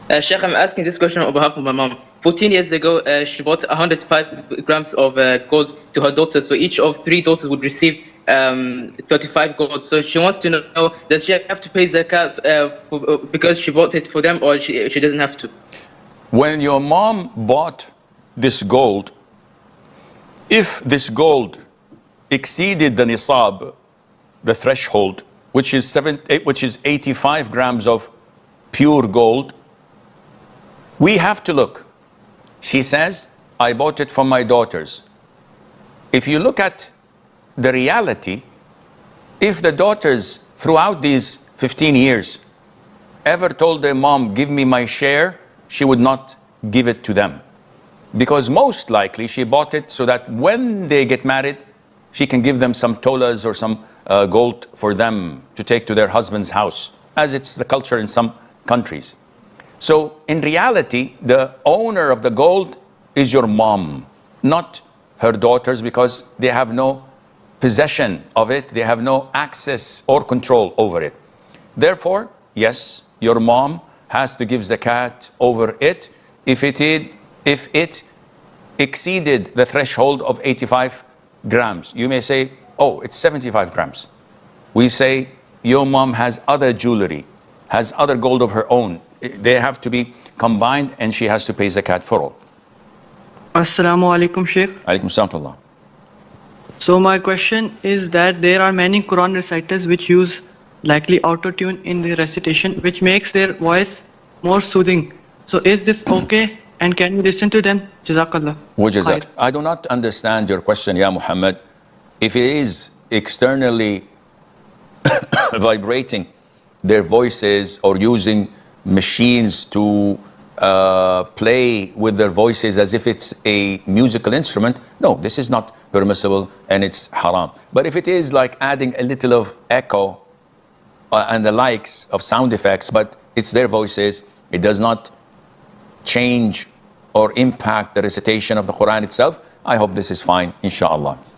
Sheikh, I'm asking this question on behalf of my mom. 14 years ago, she bought 105 grams of gold to her daughters. So each of three daughters would receive 35 gold. So she wants to know, does she have to pay zakat because she bought it for them, or she doesn't have to? When your mom bought this gold, if this gold exceeded the nisab, the threshold, which is 85 grams of pure gold, we have to look. She says, I bought it from my daughters. If you look at the reality, if the daughters throughout these 15 years ever told their mom, give me my share, she would not give it to them. Because most likely she bought it so that when they get married, she can give them some tolas or some gold for them to take to their husband's house, as it's the culture in some countries. So in reality, the owner of the gold is your mom, not her daughters, because they have no possession of it. They have no access or control over it. Therefore, yes, your mom has to give zakat over it if it exceeded the threshold of 85 grams. You may say, oh, it's 75 grams. We say, your mom has other jewelry, has other gold of her own. They have to be combined, and she has to pay zakat for all. Assalamu alaikum, Sheikh. Alaikum salam. So my question is that there are many Quran reciters which use likely auto-tune in the recitation, which makes their voice more soothing. So is this okay, and can you listen to them? Jazakallah. Wajazak. I do not understand your question, Ya Muhammad. If it is externally vibrating their voices or using machines to play with their voices as if it's a musical instrument, no, this is not permissible and it's haram. But if it is like adding a little of echo and the likes of sound effects, but it's their voices, it does not change or impact the recitation of the Quran itself, I hope this is fine, inshallah.